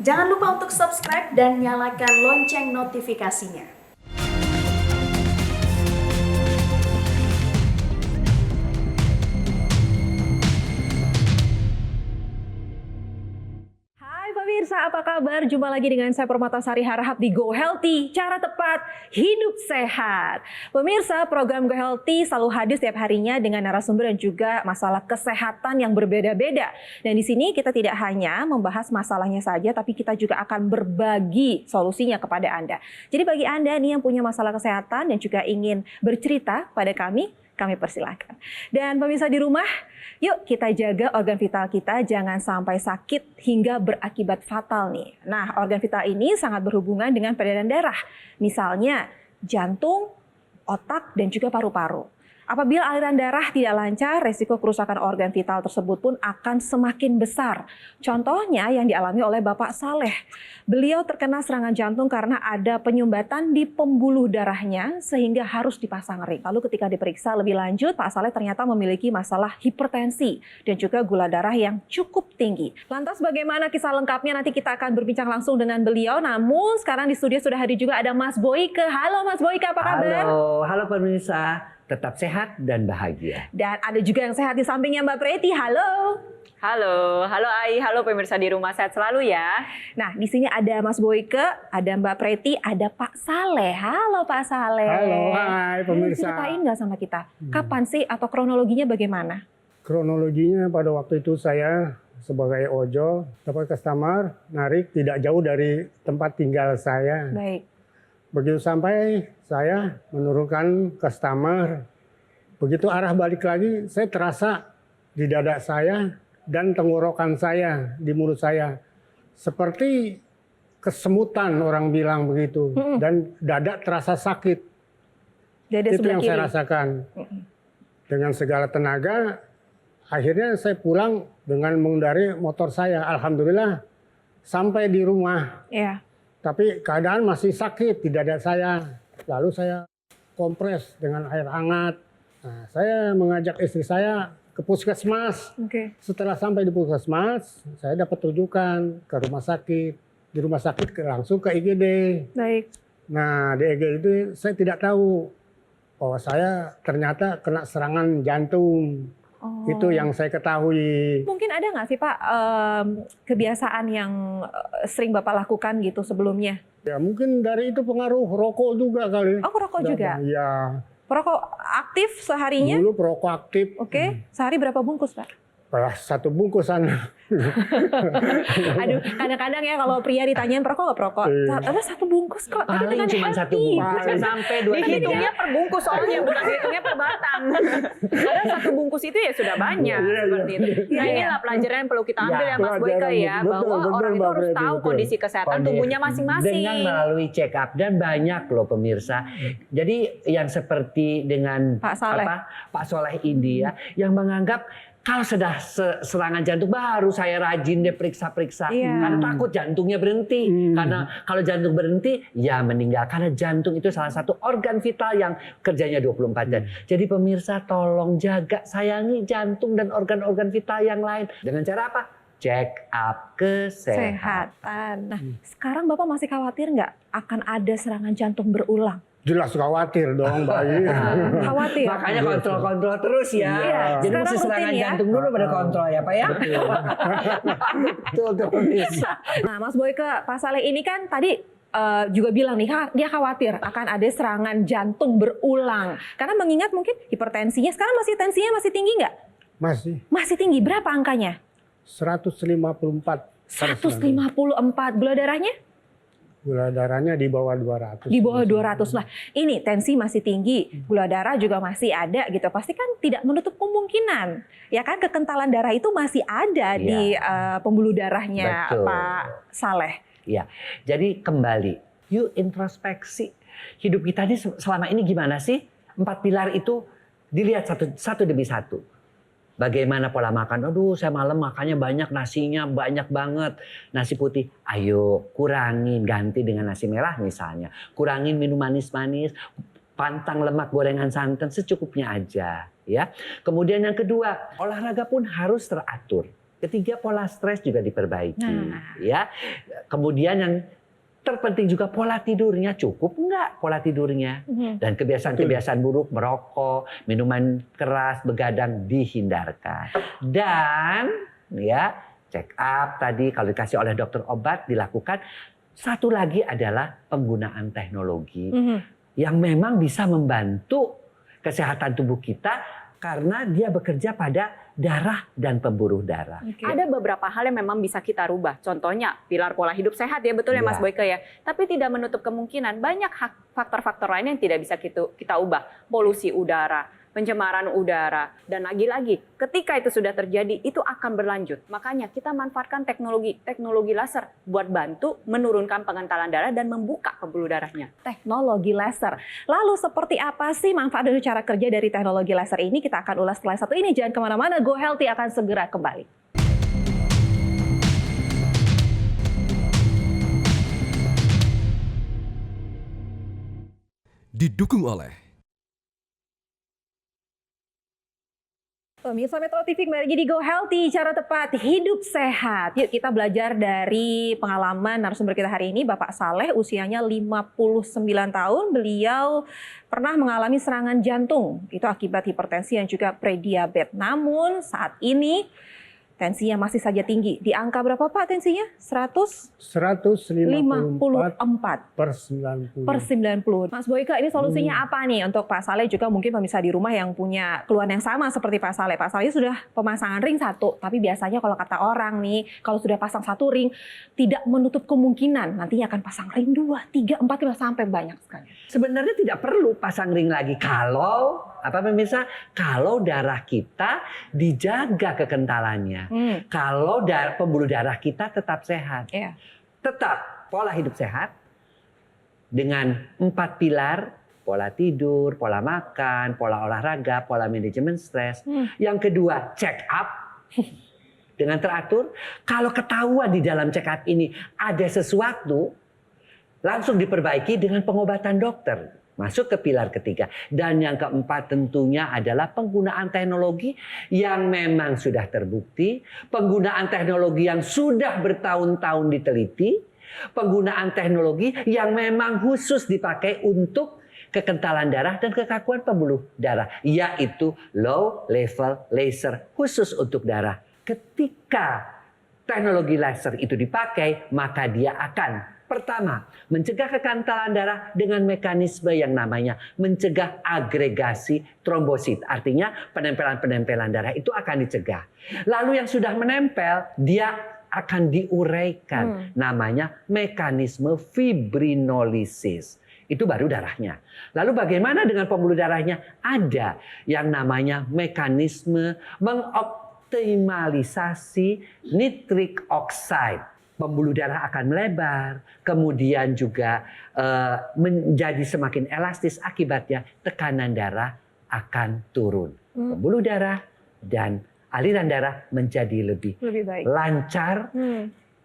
Jangan lupa untuk subscribe dan nyalakan lonceng notifikasinya. Pemirsa, apa kabar? Jumpa lagi dengan saya Permatasari Harahap di Go Healthy, cara tepat hidup sehat. Pemirsa, program Go Healthy selalu hadir setiap harinya dengan narasumber dan juga masalah kesehatan yang berbeda-beda. Dan di sini kita tidak hanya membahas masalahnya saja, tapi kita juga akan berbagi solusinya kepada Anda. Jadi bagi Anda nih yang punya masalah kesehatan dan juga ingin bercerita pada kami persilahkan. Dan pemirsa di rumah, yuk kita jaga organ vital kita jangan sampai sakit hingga berakibat fatal nih. Nah, organ vital ini sangat berhubungan dengan peredaran darah. Misalnya jantung, otak, dan juga paru-paru. Apabila aliran darah tidak lancar, resiko kerusakan organ vital tersebut pun akan semakin besar. Contohnya yang dialami oleh Bapak Saleh. Beliau terkena serangan jantung karena ada penyumbatan di pembuluh darahnya sehingga harus dipasang ring. Lalu ketika diperiksa lebih lanjut, Pak Saleh ternyata memiliki masalah hipertensi dan juga gula darah yang cukup tinggi. Lantas bagaimana kisah lengkapnya nanti kita akan berbincang langsung dengan beliau. Namun sekarang di studio sudah hadir juga ada Mas Boyke. Halo Mas Boyke, apa kabar? Halo pemirsa. Tetap sehat dan bahagia. Dan ada juga yang sehat di sampingnya Mbak Preti. Halo. Halo Ai, halo pemirsa di rumah, sehat selalu ya. Nah, di sini ada Mas Boyke, ada Mbak Preti, ada Pak Saleh. Halo Pak Saleh. Halo, hai pemirsa. Ceritain nggak sama kita, kapan sih atau kronologinya bagaimana? Kronologinya pada waktu itu saya sebagai ojol dapat customer narik tidak jauh dari tempat tinggal saya. Baik. Begitu sampai saya menurunkan customer, begitu arah balik lagi saya terasa di dada saya dan tenggorokan saya, di mulut saya. Seperti kesemutan orang bilang begitu. Dan dada terasa sakit. Dada itu sebelah yang kiri. saya rasakan. Dengan segala tenaga, akhirnya saya pulang dengan mengendari motor saya. Alhamdulillah sampai di rumah. Iya. Tapi keadaan masih sakit di dada saya. Lalu saya kompres dengan air hangat. Nah, saya mengajak istri saya ke puskesmas. Oke. Setelah sampai di puskesmas, saya dapat rujukan ke rumah sakit. Di rumah sakit langsung ke IGD. Baik. Nah, di IGD itu saya tidak tahu bahwa saya ternyata kena serangan jantung. Oh. Itu yang saya ketahui. Mungkin ada nggak sih Pak kebiasaan yang sering Bapak lakukan gitu sebelumnya? Ya mungkin dari itu pengaruh rokok juga kali. Oh, rokok juga? Iya. Perokok aktif seharinya? Dulu perokok aktif. Oke. Sehari berapa bungkus Pak? Satu bungkusan. Aduh, kadang-kadang ya kalau pria ditanyain perokok nggak perokok? Apa satu bungkus kok? Tapi Paling dengan cuma satu hati. bungkus kan sampai 2 Hitungnya per bungkus soalnya, bukan hitungnya per batang. Padahal satu bungkus itu ya sudah banyak seperti itu. Nah inilah pelajaran yang perlu kita ambil ya Mas Boyke ya, bahwa orang itu harus tahu kondisi kesehatan tubuhnya masing-masing. Dengan melalui check up dan banyak loh pemirsa. Jadi yang seperti dengan Pak Saleh. Pak Saleh ini ya, yang menganggap kalau sudah serangan jantung baru saya rajin deh periksa-periksa. Iya. Karena takut jantungnya berhenti. Karena kalau jantung berhenti ya meninggal. Karena jantung itu salah satu organ vital yang kerjanya 24 jam. Jadi pemirsa tolong jaga, sayangi jantung dan organ-organ vital yang lain. Dengan cara apa? Check up kesehatan. Kesehatan. Nah, sekarang Bapak masih khawatir nggak akan ada serangan jantung berulang? Jelas khawatir dong, Bayi. Khawatir. Makanya kontrol-kontrol terus ya. Iya. Jadi Sekarang mesti serangan rutin ya. jantung dulu pada kontrol ya Pak ya. Betul pemirsa. Nah, Mas Boyke, Pak Saleh ini kan tadi juga bilang nih, dia khawatir akan ada serangan jantung berulang. Karena mengingat mungkin hipertensinya, sekarang tensinya masih tinggi nggak? Masih Masih tinggi, berapa angkanya? 154. 154, gula darahnya? Gula darahnya di bawah 200. Di bawah 200 lah. Ini tensi masih tinggi, gula darah juga masih ada gitu. Pasti kan tidak menutup kemungkinan. Ya kan kekentalan darah itu masih ada di pembuluh darahnya. Betul. Pak Saleh. Ya, jadi kembali, yuk introspeksi. Hidup kita ini selama ini gimana sih? 4 pilar itu dilihat satu demi satu. Bagaimana pola makan? Aduh, saya malam makannya banyak, nasinya banyak banget. Nasi putih, ayo kurangin, ganti dengan nasi merah misalnya. Kurangin minum manis-manis, pantang lemak, gorengan santan secukupnya aja. Ya. Kemudian yang kedua, olahraga pun harus teratur. Ketiga, pola stres juga diperbaiki. Ya, Kemudian yang terpenting juga pola tidurnya, cukup nggak pola tidurnya? Dan kebiasaan-kebiasaan buruk, merokok, minuman keras, begadang dihindarkan. Dan ya check up tadi kalau dikasih oleh dokter obat dilakukan. Satu lagi adalah penggunaan teknologi yang memang bisa membantu kesehatan tubuh kita karena dia bekerja pada darah dan pembuluh darah. Ada beberapa hal yang memang bisa kita rubah. Contohnya pilar pola hidup sehat ya, betul ya Mas Boyke ya. Tapi tidak menutup kemungkinan banyak faktor-faktor lain yang tidak bisa kita ubah. Polusi udara, pencemaran udara, dan lagi-lagi ketika itu sudah terjadi itu akan berlanjut. Makanya kita manfaatkan teknologi laser buat bantu menurunkan pengentalan darah dan membuka pembuluh darahnya. Teknologi laser. Lalu seperti apa sih manfaat dan cara kerja dari teknologi laser ini? Kita akan ulas setelah satu ini. Jangan kemana-mana, Go Healthy akan segera kembali. Didukung oleh Pemirsa Metro TV, kembali lagi di Go Healthy, cara tepat hidup sehat. Yuk kita belajar dari pengalaman narasumber kita hari ini, Bapak Saleh, usianya 59 tahun. Beliau pernah mengalami serangan jantung, itu akibat hipertensi dan juga prediabetes. Namun saat ini tensinya masih saja tinggi. Di angka berapa Pak tensinya? 154 per 90. Per 90. Mas Boyke, ini solusinya apa nih untuk Pak Saleh, juga mungkin pemirsa di rumah yang punya keluhan yang sama seperti Pak Saleh. Pak Saleh sudah pemasangan ring 1, tapi biasanya kalau kata orang nih, kalau sudah pasang 1 ring, tidak menutup kemungkinan nantinya akan pasang ring 2, 3, 4, 5 sampai banyak sekali. Sebenarnya tidak perlu pasang ring lagi kalau pemirsa? Kalau darah kita dijaga kekentalannya. Kalau pembuluh darah kita tetap sehat. Tetap pola hidup sehat dengan 4 pilar, pola tidur, pola makan, pola olahraga, pola manajemen stres. Yang kedua, check up dengan teratur. Kalau ketahuan di dalam check up ini ada sesuatu, langsung diperbaiki dengan pengobatan dokter. Masuk ke pilar ketiga. Dan yang keempat tentunya adalah penggunaan teknologi yang memang sudah terbukti. Penggunaan teknologi yang sudah bertahun-tahun diteliti. Penggunaan teknologi yang memang khusus dipakai untuk kekentalan darah dan kekakuan pembuluh darah. Yaitu low level laser khusus untuk darah. Ketika teknologi laser itu dipakai, maka dia akan pertama, mencegah kekentalan darah dengan mekanisme yang namanya mencegah agregasi trombosit. Artinya penempelan-penempelan darah itu akan dicegah. Lalu yang sudah menempel, dia akan diuraikan. Namanya mekanisme fibrinolisis. Itu baru darahnya. Lalu bagaimana dengan pembuluh darahnya? Ada yang namanya mekanisme mengoptimalisasi nitric oxide. Pembuluh darah akan melebar, kemudian juga menjadi semakin elastis, akibatnya tekanan darah akan turun. Pembuluh darah dan aliran darah menjadi lebih baik, lancar,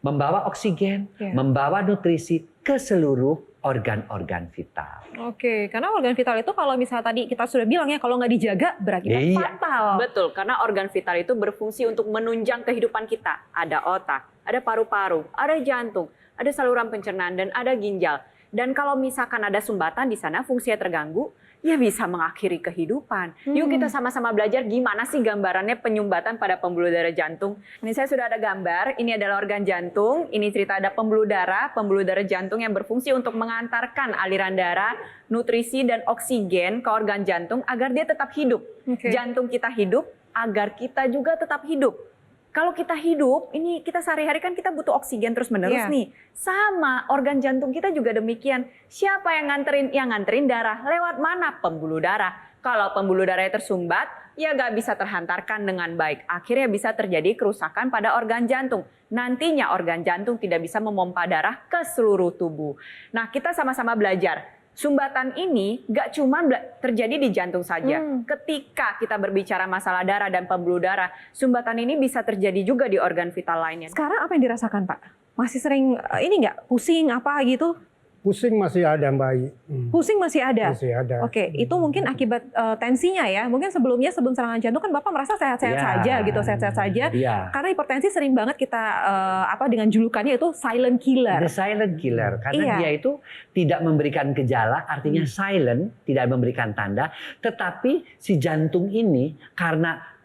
membawa oksigen, membawa nutrisi ke seluruh organ-organ vital. Oke, karena organ vital itu kalau misalnya tadi kita sudah bilang ya, kalau nggak dijaga berakibat fatal. Betul, karena organ vital itu berfungsi untuk menunjang kehidupan kita. Ada otak, ada paru-paru, ada jantung, ada saluran pencernaan, dan ada ginjal. Dan kalau misalkan ada sumbatan di sana, fungsinya terganggu, ya bisa mengakhiri kehidupan. Yuk kita sama-sama belajar gimana sih gambarannya penyumbatan pada pembuluh darah jantung. Ini saya sudah ada gambar, ini adalah organ jantung, ini cerita ada pembuluh darah jantung yang berfungsi untuk mengantarkan aliran darah, nutrisi, dan oksigen ke organ jantung agar dia tetap hidup. Jantung kita hidup agar kita juga tetap hidup. Kalau kita hidup, ini kita sehari-hari kan kita butuh oksigen terus-menerus nih. Sama organ jantung kita juga demikian. Siapa yang nganterin? Yang nganterin darah lewat mana? Pembuluh darah. Kalau pembuluh darahnya tersumbat, ya nggak bisa terhantarkan dengan baik. Akhirnya bisa terjadi kerusakan pada organ jantung. Nantinya organ jantung tidak bisa memompa darah ke seluruh tubuh. Nah, kita sama-sama belajar. Sumbatan ini gak cuma terjadi di jantung saja. Ketika kita berbicara masalah darah dan pembuluh darah, sumbatan ini bisa terjadi juga di organ vital lainnya. Sekarang apa yang dirasakan Pak? Masih sering ini nggak pusing apa gitu? Pusing masih ada Mbak. Pusing masih ada? Masih ada. Oke, itu mungkin akibat tensinya ya. Mungkin sebelum serangan jantung kan Bapak merasa sehat-sehat saja gitu, sehat-sehat saja. Karena hipertensi sering banget kita dengan julukannya itu silent killer. The silent killer, karena dia itu tidak memberikan gejala, artinya silent, tidak memberikan tanda, tetapi si jantung ini karena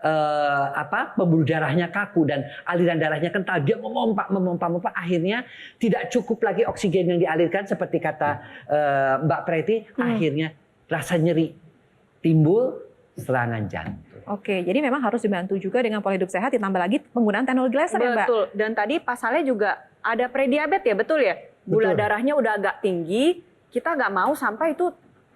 pembuluh darahnya kaku dan aliran darahnya kental, dia memompa, akhirnya tidak cukup lagi oksigen yang dialirkan seperti kata Mbak Preti, akhirnya rasa nyeri timbul, serangan jantung. Oke, jadi memang harus dibantu juga dengan pola hidup sehat, ditambah lagi penggunaan teknologi laser ya Mbak? Betul, dan tadi pasalnya juga ada prediabetes ya, betul ya? Gula darahnya udah agak tinggi, kita nggak mau sampai itu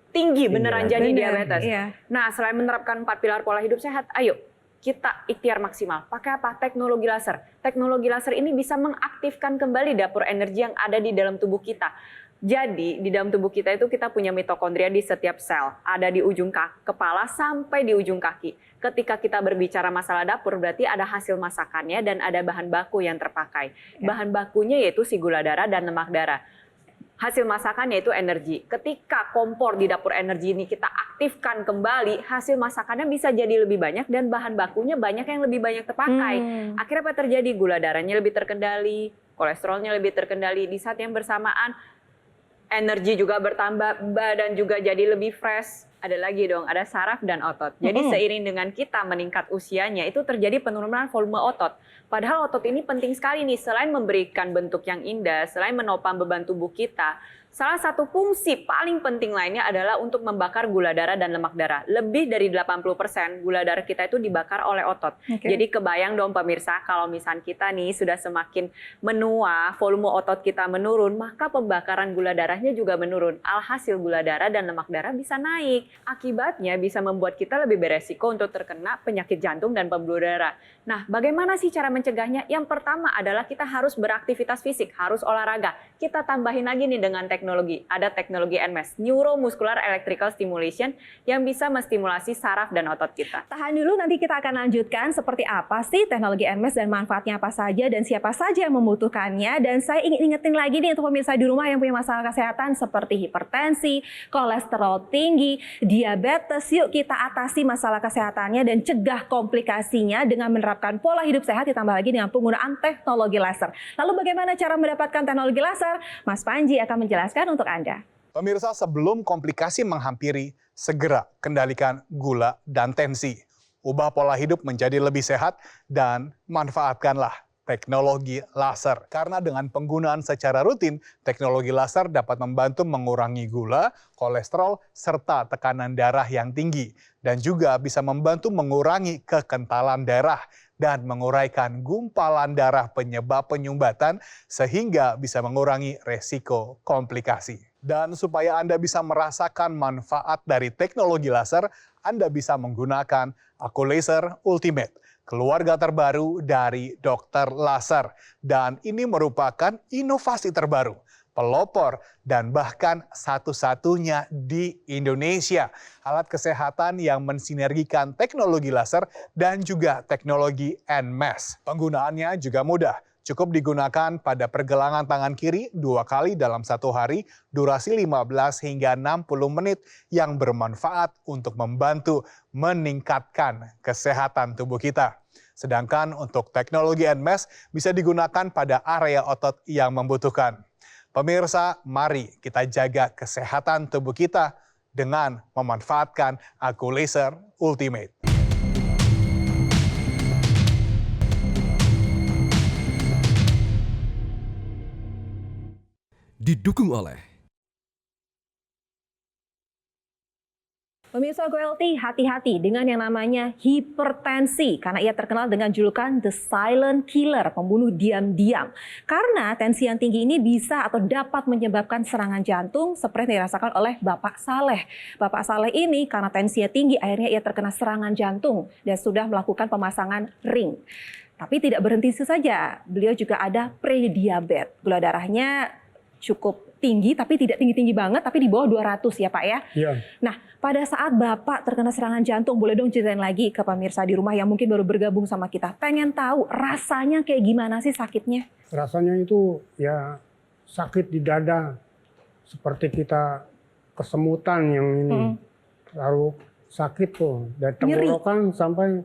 tinggi beneran jadi diabetes. Iya. Nah, selain menerapkan 4 pilar pola hidup sehat, ayo kita ikhtiar maksimal. Pakai apa? Teknologi laser. Teknologi laser ini bisa mengaktifkan kembali dapur energi yang ada di dalam tubuh kita. Jadi, di dalam tubuh kita itu kita punya mitokondria di setiap sel. Ada di ujung kepala sampai di ujung kaki. Ketika kita berbicara masalah dapur, berarti ada hasil masakannya dan ada bahan baku yang terpakai. Bahan bakunya yaitu si gula darah dan lemak darah. Hasil masakannya itu energi. Ketika kompor di dapur energi ini kita aktifkan kembali, hasil masakannya bisa jadi lebih banyak dan bahan bakunya banyak yang lebih banyak terpakai. Akhirnya apa terjadi? Gula darahnya lebih terkendali, kolesterolnya lebih terkendali. Di saat yang bersamaan, energi juga bertambah, badan juga jadi lebih fresh. Ada lagi dong, ada saraf dan otot. Jadi seiring dengan kita meningkat usianya, itu terjadi penurunan volume otot. Padahal otot ini penting sekali nih, selain memberikan bentuk yang indah, selain menopang beban tubuh kita, salah satu fungsi paling penting lainnya adalah untuk membakar gula darah dan lemak darah. Lebih dari 80% gula darah kita itu dibakar oleh otot. Jadi kebayang dong pemirsa, kalau misalnya kita nih sudah semakin menua, volume otot kita menurun, maka pembakaran gula darahnya juga menurun. Alhasil gula darah dan lemak darah bisa naik. Akibatnya bisa membuat kita lebih beresiko untuk terkena penyakit jantung dan pembuluh darah. Nah, bagaimana sih cara mencegahnya? Yang pertama adalah kita harus beraktivitas fisik, harus olahraga. Kita tambahin lagi nih dengan teknologi. Ada teknologi NMES, Neuromuscular Electrical Stimulation, yang bisa menstimulasi saraf dan otot kita. Tahan dulu, nanti kita akan lanjutkan seperti apa sih teknologi NMES dan manfaatnya apa saja dan siapa saja yang membutuhkannya. Dan saya ingin ingetin lagi nih untuk pemirsa di rumah yang punya masalah kesehatan seperti hipertensi, kolesterol tinggi, diabetes. Yuk kita atasi masalah kesehatannya dan cegah komplikasinya dengan menerapkan pola hidup sehat, ditambah lagi dengan penggunaan teknologi laser. Lalu bagaimana cara mendapatkan teknologi laser? Mas Panji akan menjelaskan untuk Anda. Pemirsa, sebelum komplikasi menghampiri, segera kendalikan gula dan tensi. Ubah pola hidup menjadi lebih sehat dan manfaatkanlah teknologi laser. Karena dengan penggunaan secara rutin, teknologi laser dapat membantu mengurangi gula, kolesterol, serta tekanan darah yang tinggi. Dan juga bisa membantu mengurangi kekentalan darah dan menguraikan gumpalan darah penyebab penyumbatan sehingga bisa mengurangi resiko komplikasi. Dan supaya Anda bisa merasakan manfaat dari teknologi laser, Anda bisa menggunakan Aculaser Ultimate, keluarga terbaru dari dokter laser. Dan ini merupakan inovasi terbaru, pelopor, dan bahkan satu-satunya di Indonesia. Alat kesehatan yang mensinergikan teknologi laser dan juga teknologi NMES. Penggunaannya juga mudah. Cukup digunakan pada pergelangan tangan kiri 2 kali dalam 1 hari, durasi 15 hingga 60 menit yang bermanfaat untuk membantu meningkatkan kesehatan tubuh kita. Sedangkan untuk teknologi NMES bisa digunakan pada area otot yang membutuhkan. Pemirsa, mari kita jaga kesehatan tubuh kita dengan memanfaatkan Aculaser Ultimate. Didukung oleh Pemirsa GoHealthy, hati-hati dengan yang namanya hipertensi karena ia terkenal dengan julukan The Silent Killer, pembunuh diam-diam. Karena tensi yang tinggi ini bisa atau dapat menyebabkan serangan jantung seperti yang dirasakan oleh Bapak Saleh. Bapak Saleh ini karena tensinya tinggi akhirnya ia terkena serangan jantung dan sudah melakukan pemasangan ring. Tapi tidak berhenti itu saja, beliau juga ada prediabetes. Gula darahnya cukup tinggi, tapi tidak tinggi-tinggi banget, tapi di bawah 200 ya Pak ya? Iya. Nah, pada saat Bapak terkena serangan jantung, boleh dong ceritain lagi ke pemirsa di rumah yang mungkin baru bergabung sama kita. Pengen tahu rasanya kayak gimana sih sakitnya? Rasanya itu ya sakit di dada, seperti kita kesemutan yang ini. Lalu sakit tuh dari tenggorokan sampai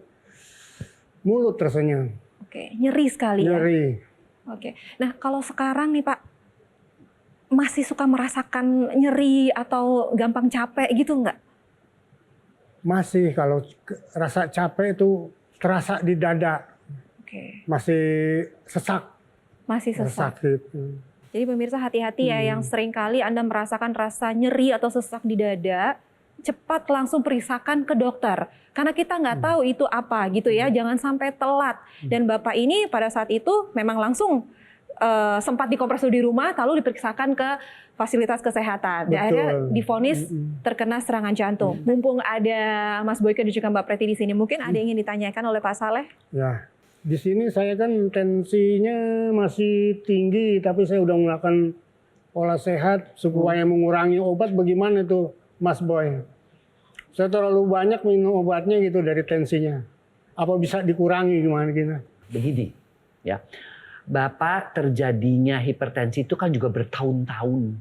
mulut rasanya. Oke, nyeri sekali ya. Nyeri. Oke. Nah, kalau sekarang nih Pak, masih suka merasakan nyeri atau gampang capek gitu nggak? Masih kalau rasa capek itu terasa di dada. Oke. Masih sesak. Masih sesak. Sakit. Jadi pemirsa hati-hati ya, yang sering kali Anda merasakan rasa nyeri atau sesak di dada, cepat langsung periksakan ke dokter. Karena kita nggak tahu itu apa gitu ya, jangan sampai telat. Dan Bapak ini pada saat itu memang langsung sempat dikompres dulu di rumah, lalu diperiksakan ke fasilitas kesehatan. Dan akhirnya divonis terkena serangan jantung. Mumpung ada Mas Boyke dan juga Mbak Preti di sini, mungkin ada yang ingin ditanyakan oleh Pak Saleh? Ya, di sini saya kan tensinya masih tinggi, tapi saya udah melakukan pola sehat supaya mengurangi obat. Bagaimana itu, Mas Boy? Saya terlalu banyak minum obatnya gitu dari tensinya. Apa bisa dikurangi gimana gitu? Begini, ya. Bapak terjadinya hipertensi itu kan juga bertahun-tahun,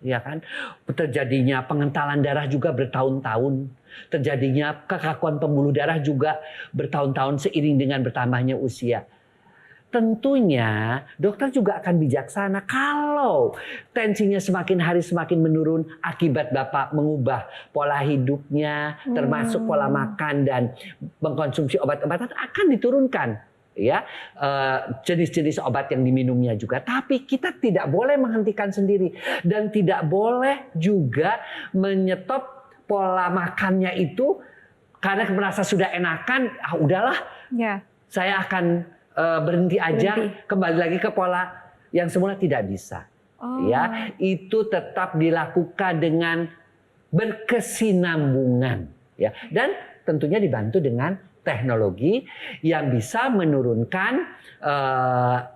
ya kan? Terjadinya pengentalan darah juga bertahun-tahun. Terjadinya kekakuan pembuluh darah juga bertahun-tahun seiring dengan bertambahnya usia. Tentunya dokter juga akan bijaksana kalau tensinya semakin hari semakin menurun akibat Bapak mengubah pola hidupnya, termasuk pola makan dan mengkonsumsi obat-obatan akan diturunkan. Ya, jenis-jenis obat yang diminumnya juga. Tapi kita tidak boleh menghentikan sendiri dan tidak boleh juga menyetop pola makannya itu karena merasa sudah enakan. Udahlah, saya akan berhenti aja, kembali lagi ke pola yang semula, tidak bisa. Ya, itu tetap dilakukan dengan berkesinambungan. Ya, dan tentunya dibantu dengan teknologi yang bisa menurunkan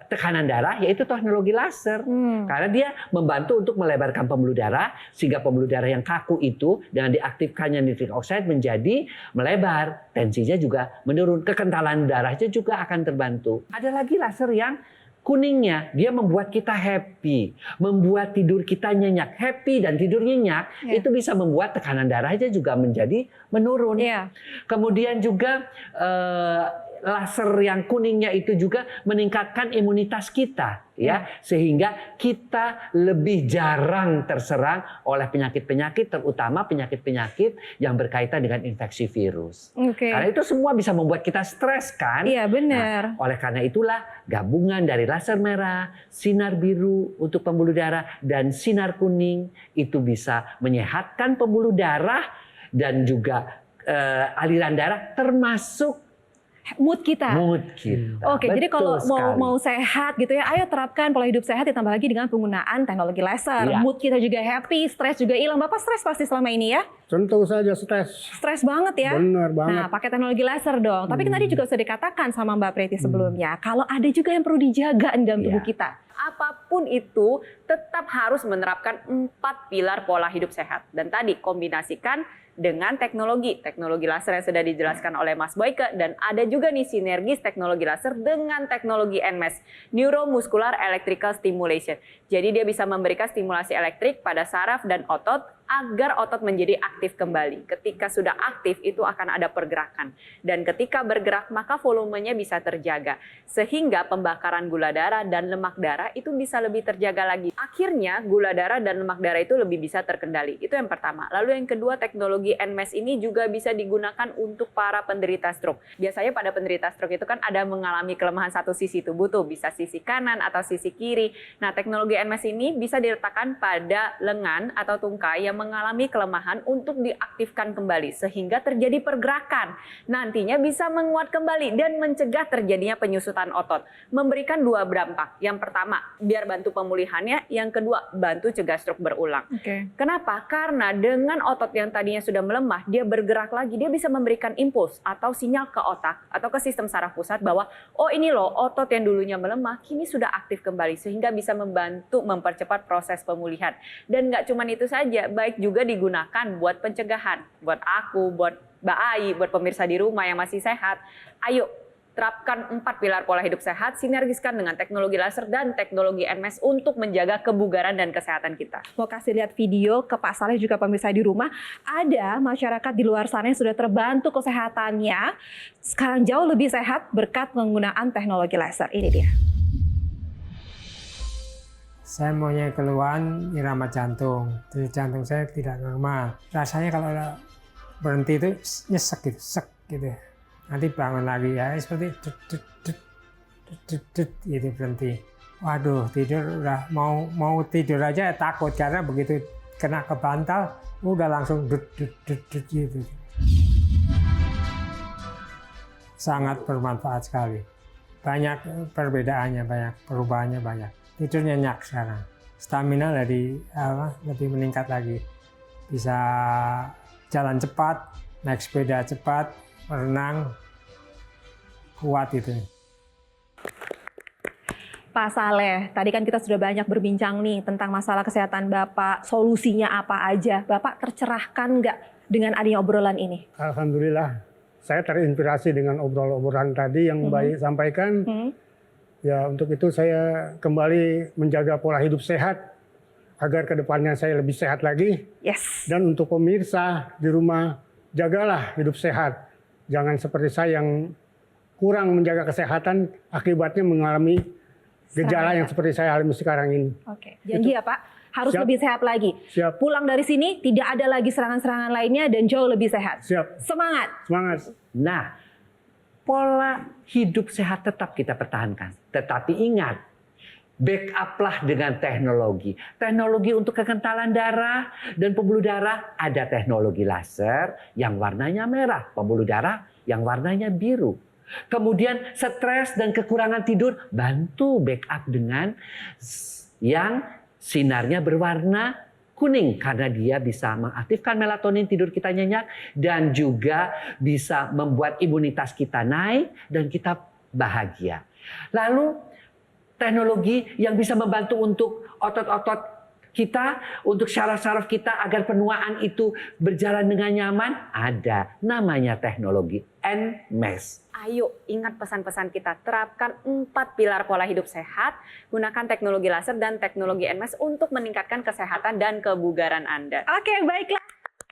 tekanan darah, yaitu teknologi laser. Karena dia membantu untuk melebarkan pembuluh darah, sehingga pembuluh darah yang kaku itu dengan diaktifkannya nitric oxide menjadi melebar. Tensinya juga menurun, kekentalan darahnya juga akan terbantu. Ada lagi laser yang kuningnya, dia membuat kita happy, membuat tidur kita nyenyak. Happy dan tidur nyenyak itu bisa membuat tekanan darahnya juga menjadi menurun. Kemudian juga laser yang kuningnya itu juga meningkatkan imunitas kita, ya, sehingga kita lebih jarang terserang oleh penyakit-penyakit, terutama penyakit-penyakit yang berkaitan dengan infeksi virus. Karena itu semua bisa membuat kita stres kan? Iya, benar. Nah, oleh karena itulah gabungan dari laser merah, sinar biru untuk pembuluh darah, dan sinar kuning itu bisa menyehatkan pembuluh darah dan juga aliran darah, termasuk mood kita. Oke, jadi kalau mau sehat gitu ya, ayo terapkan pola hidup sehat, ditambah lagi dengan penggunaan teknologi laser. Mood kita juga happy, stres juga hilang. Bapak stres pasti selama ini ya? Tentu saja stres. Stres banget ya? Benar banget. Nah, pakai teknologi laser dong. Tapi kan tadi juga sudah dikatakan sama Mbak Preti sebelumnya, kalau ada juga yang perlu dijaga dalam tubuh kita. Apapun itu tetap harus menerapkan 4 pilar pola hidup sehat. Dan tadi kombinasikan dengan teknologi laser yang sudah dijelaskan oleh Mas Boyke, dan ada juga nih sinergis teknologi laser dengan teknologi NMES, Neuromuscular Electrical Stimulation. Jadi dia bisa memberikan stimulasi elektrik pada saraf dan otot agar otot menjadi aktif kembali. Ketika sudah aktif itu akan ada pergerakan, dan ketika bergerak maka volumenya bisa terjaga sehingga pembakaran gula darah dan lemak darah itu bisa lebih terjaga lagi. Akhirnya gula darah dan lemak darah itu lebih bisa terkendali. Itu yang pertama. Lalu yang kedua, teknologi NMES ini juga bisa digunakan untuk para penderita stroke. Biasanya pada penderita stroke itu kan ada mengalami kelemahan satu sisi tubuh tuh, bisa sisi kanan atau sisi kiri. Nah, teknologi NMES ini bisa diletakkan pada lengan atau tungkai yang mengalami kelemahan untuk diaktifkan kembali sehingga terjadi pergerakan. Nantinya bisa menguat kembali dan mencegah terjadinya penyusutan otot. Memberikan 2 dampak. Yang pertama, biar bantu pemulihannya. Yang kedua, bantu cegah stroke berulang. Kenapa? Karena dengan otot yang tadinya sudah melemah, dia bergerak lagi, dia bisa memberikan impuls atau sinyal ke otak atau ke sistem saraf pusat bahwa oh ini loh otot yang dulunya melemah kini sudah aktif kembali, sehingga bisa membantu mempercepat proses pemulihan. Dan nggak cuma itu saja, baik juga digunakan buat pencegahan, buat aku, buat Mbak Ai, buat pemirsa di rumah yang masih sehat. Ayo Terapkan 4 pilar pola hidup sehat, sinergiskan dengan teknologi laser dan teknologi NMES untuk menjaga kebugaran dan kesehatan kita. Mau kasih lihat video ke Pak Saleh juga pemirsa di rumah, ada masyarakat di luar sana yang sudah terbantu kesehatannya, sekarang jauh lebih sehat berkat penggunaan teknologi laser. Ini dia. Saya punya keluhan irama jantung, jadi jantung saya tidak normal. Rasanya kalau berhenti itu nyesek gitu, sek gitu. Nanti bangun lagi ya seperti gitu berhenti. Waduh, tidur udah mau tidur aja takut karena begitu kena ke bantal udah langsung gitu. Sangat bermanfaat sekali. Banyak perbedaannya, banyak perubahannya banyak. Tidur nyenyak sekarang. Stamina lebih meningkat lagi. Bisa jalan cepat, naik sepeda cepat, berenang, kuat itu. Pak Saleh, tadi kan kita sudah banyak berbincang nih tentang masalah kesehatan Bapak, solusinya apa aja. Bapak tercerahkan nggak dengan adanya obrolan ini? Alhamdulillah, saya terinspirasi dengan obrolan tadi yang Mbak sampaikan. Ya, untuk itu saya kembali menjaga pola hidup sehat agar kedepannya saya lebih sehat lagi. Yes. Dan untuk pemirsa di rumah, jagalah hidup sehat. Jangan seperti saya yang kurang menjaga kesehatan, akibatnya mengalami gejala yang seperti saya alami sekarang ini. Oke, janji ya Pak, harus Siap. lebih sehat lagi. Siap. Pulang dari sini tidak ada lagi serangan-serangan lainnya dan jauh lebih sehat. Siap. Semangat. Semangat. Nah, pola hidup sehat tetap kita pertahankan. Tetapi ingat, backuplah dengan teknologi. Teknologi untuk kekentalan darah dan pembuluh darah, ada teknologi laser yang warnanya merah, pembuluh darah yang warnanya biru. Kemudian stres dan kekurangan tidur, bantu backup dengan yang sinarnya berwarna kuning karena dia bisa mengaktifkan melatonin tidur kita nyenyak dan juga bisa membuat imunitas kita naik dan kita bahagia. Lalu teknologi yang bisa membantu untuk otot-otot kita, untuk syaraf-syaraf kita agar penuaan itu berjalan dengan nyaman, ada namanya teknologi NMES. Ayo ingat pesan-pesan kita, terapkan 4 pilar pola hidup sehat, gunakan teknologi laser dan teknologi NMES untuk meningkatkan kesehatan dan kebugaran Anda. Oke, baiklah.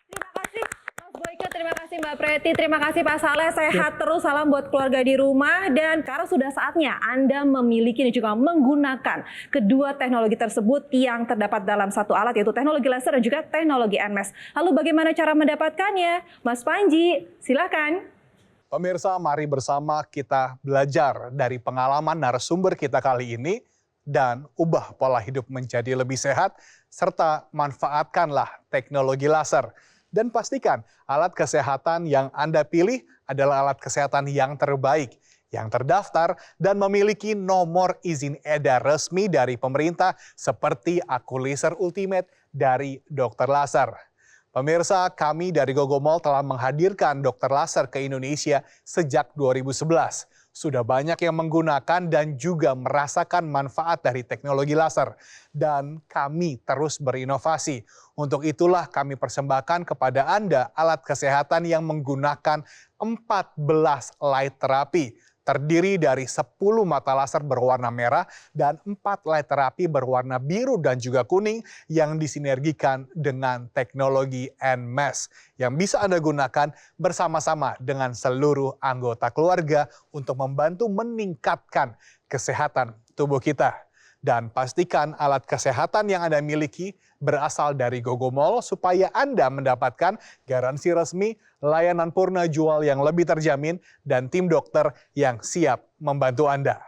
Terima kasih Mas Boyke, terima kasih Mbak Preti, terima kasih Pak Saleh. Sehat terus, salam buat keluarga di rumah. Dan sekarang sudah saatnya Anda memiliki dan juga menggunakan kedua teknologi tersebut yang terdapat dalam satu alat, yaitu teknologi laser dan juga teknologi NMES. Lalu bagaimana cara mendapatkannya? Mas Panji, silakan. Pemirsa, mari bersama kita belajar dari pengalaman narasumber kita kali ini dan ubah pola hidup menjadi lebih sehat, serta manfaatkanlah teknologi laser. Dan pastikan alat kesehatan yang Anda pilih adalah alat kesehatan yang terbaik, yang terdaftar dan memiliki nomor izin edar resmi dari pemerintah seperti Aculaser Ultimate dari Dr. Laser. Pemirsa, kami dari Gogomall telah menghadirkan dokter laser ke Indonesia sejak 2011. Sudah banyak yang menggunakan dan juga merasakan manfaat dari teknologi laser. Dan kami terus berinovasi. Untuk itulah kami persembahkan kepada Anda alat kesehatan yang menggunakan 14 light therapy. Terdiri dari 10 mata laser berwarna merah dan 4 light therapy berwarna biru dan juga kuning yang disinergikan dengan teknologi NMES yang bisa Anda gunakan bersama-sama dengan seluruh anggota keluarga untuk membantu meningkatkan kesehatan tubuh kita. Dan pastikan alat kesehatan yang Anda miliki berasal dari Gogomall supaya Anda mendapatkan garansi resmi, layanan purna jual yang lebih terjamin, dan tim dokter yang siap membantu Anda.